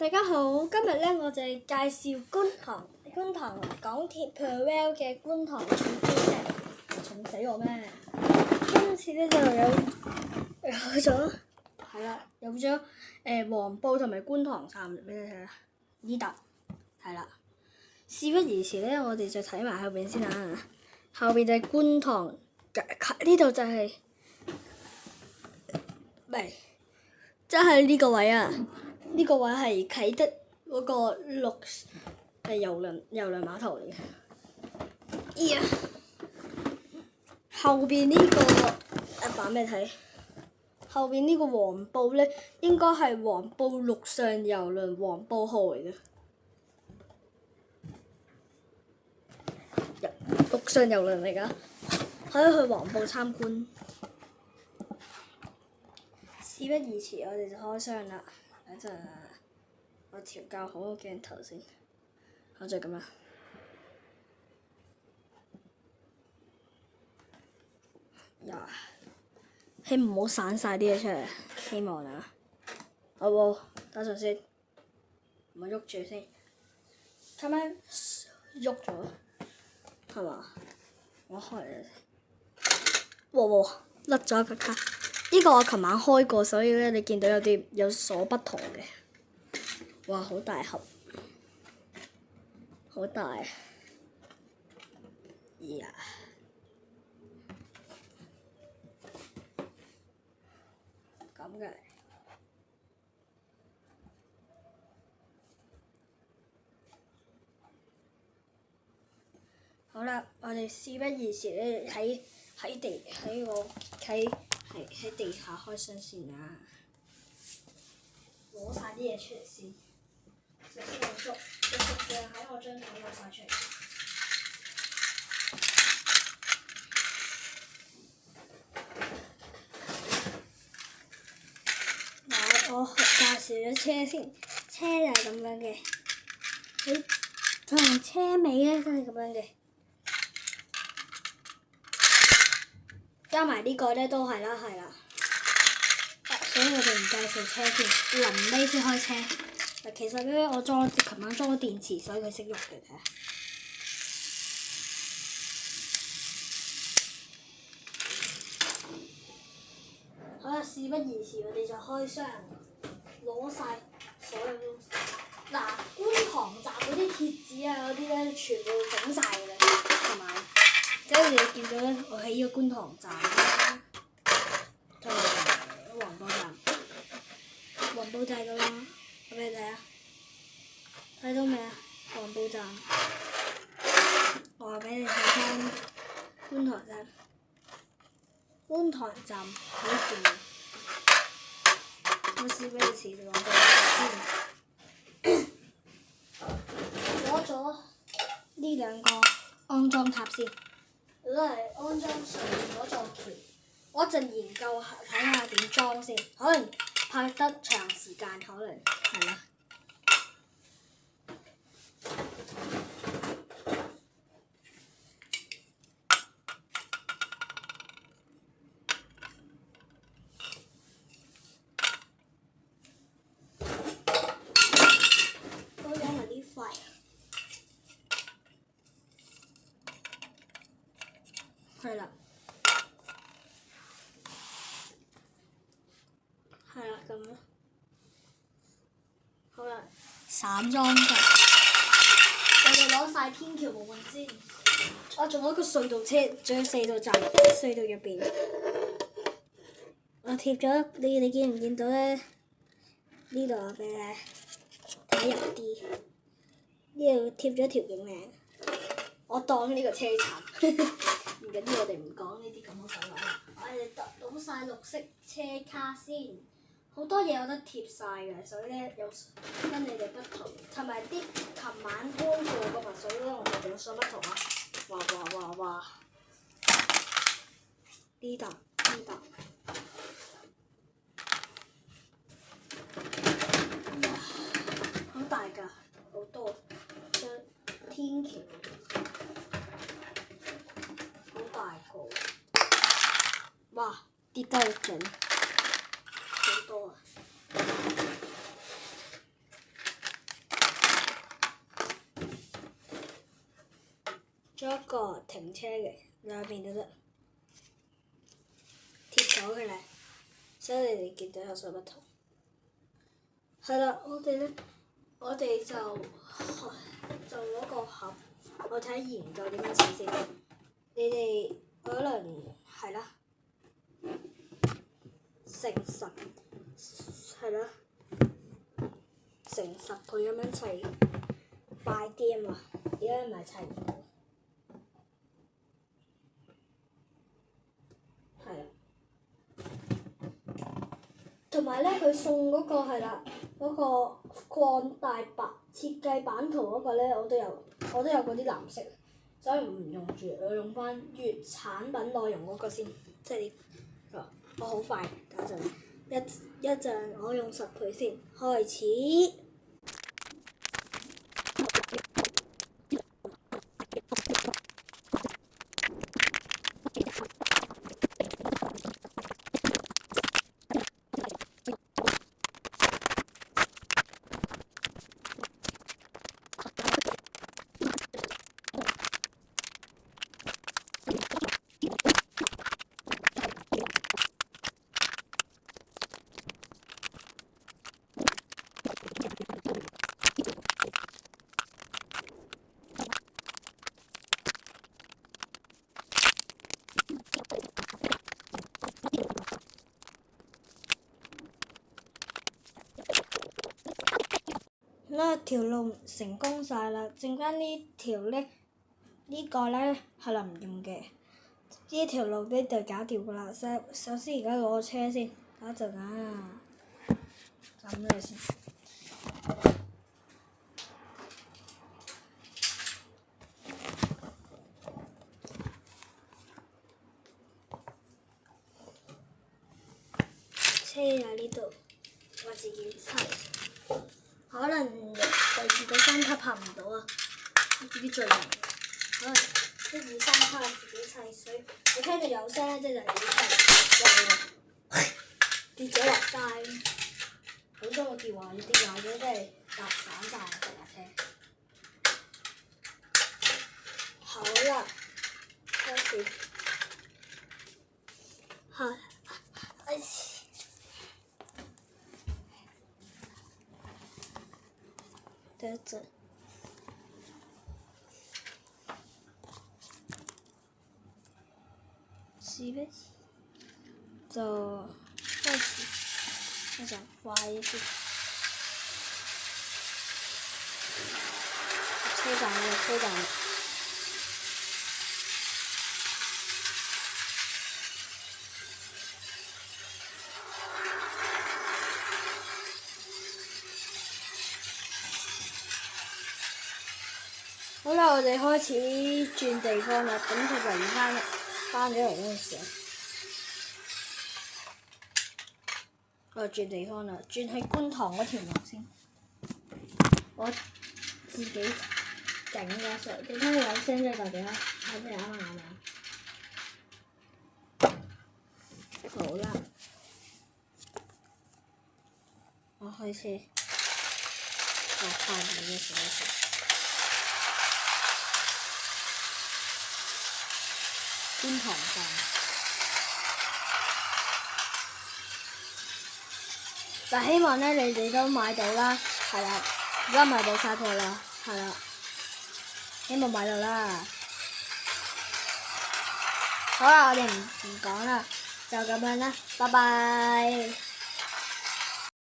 大家好，今日咧我就係介紹觀塘港鐵 Parallel 嘅觀塘重機車，重死我咩？今次咧就有咗黃埔同埋觀塘站俾你睇啦，呢度係啦。事不宜遲咧，我哋就睇埋後邊先啦。後邊就係觀塘，呢度就係即係呢個位啊！呢個位係啟德嗰個郵輪碼頭嚟嘅。後邊呢個反俾你睇，後邊呢個黃埔咧應該係黃埔陸上郵輪黃埔號嚟嘅。陸上郵輪嚟㗎，可以去黃埔參觀。事不宜遲，我哋就開箱啦。等陣我調校好個鏡頭先，好就咁啦。希望唔好散晒啲嘢出嚟，希望啊。好喎，等陣先，唔好喐住先。睇下喐咗，係嘛？我開嚟。甩咗一個卡。呢個我琴晚開過，所以咧你見到有所不同嘅。哇！好大盒，好大呀！咁嘅。好啦，我哋事不宜遲咧，喺地下開箱先啊！攞晒啲嘢出嚟先，首先我逐樣喺我張台攞晒出嚟。嗱，我介紹咗車先，車就係咁樣嘅，同車尾咧都係咁樣嘅。加埋呢個咧都係啦，所以我哋唔介紹車先，臨尾先開車。嗱，其實咧我琴晚裝咗電池，所以佢識喐嘅，睇下。好啦，事不宜遲，我哋就開箱，攞晒所有東西。嗱，觀塘站嗰啲鐵紙啊嗰啲咧，全部整晒㗎啦，同埋。即係你見到咧，我喺呢個觀塘站啦，同埋黃埔站，黃埔站咁啦，我俾你睇下，睇到未啊？黃埔站，我話俾你睇翻觀塘站，觀塘站好掂，我試俾你試就攞咗呢兩個安裝塔先。都係安裝上面嗰座橋，我一陣研究下睇下點裝先，可能拍得長時間，可能係啦。都攞埋啲廢。係啦，咁咯。好啦，散裝嘅，我哋攞晒天橋部分先。我仲有一個隧道車，仲有4道站，隧道入邊。我貼咗你見唔見到咧？呢度啊，俾你睇入啲。呢度貼咗條警名，我當呢個車站。唔緊要，我哋唔講呢啲咁嘅廢話。我哋倒晒綠色車卡先，好多嘢有得貼晒嘅，所以咧跟你哋不同，同埋啲琴晚搬過嘅物水咧，我哋有所不同啊！哇！呢度，好大㗎，好多張天橋。大個，哇！跌得好準，好多啊！仲有一個停車嘅，兩邊都得，貼咗佢嚟，所以你哋見到有所不同。係啦，我哋就攞個盒，我睇研究點樣整先。你哋可能係啦，成10係啦，成10倍咁樣砌，快啲啊嘛！點解唔係砌唔到？係啦，同埋咧，佢送嗰個係啦，嗰個擴大版設計版圖嗰個咧，我都有嗰啲藍色，所以唔用住，我用翻原產品內容嗰個先，即係呢個。我好快，等陣一陣我用10倍先開始。條路成功晒啦，剩翻呢條呢，呢個呢係啦唔用嘅，呢條路呢就搞掂噶啦。首先而家攞個車先，等一陣啊，撳你先。車喺呢度，我自己砌。可能第2到3級拍唔到啊！我自己最難，可能1、2、3級自己砌水，你聽到有聲即係自己砌，跌咗落街，好多個跌壞咗，真係搭散晒成架車。好啦，開始，係，等一陣，就開始，一陣快啲。車站。好啦，我哋開始轉地方啦，咁佢突然間翻咗嚟嗰陣時，我轉地方啦，轉去觀塘嗰條路先。我自己整嘅水，你聽有聲即係代表係咩啊嘛？好啦，我開始我看你嘅手勢。觀塘站，但希望咧你哋都買到啦，係啦，而家買到晒貨啦，係啦，希望買到啦。好啦，我哋唔講啦，就咁樣啦，拜拜。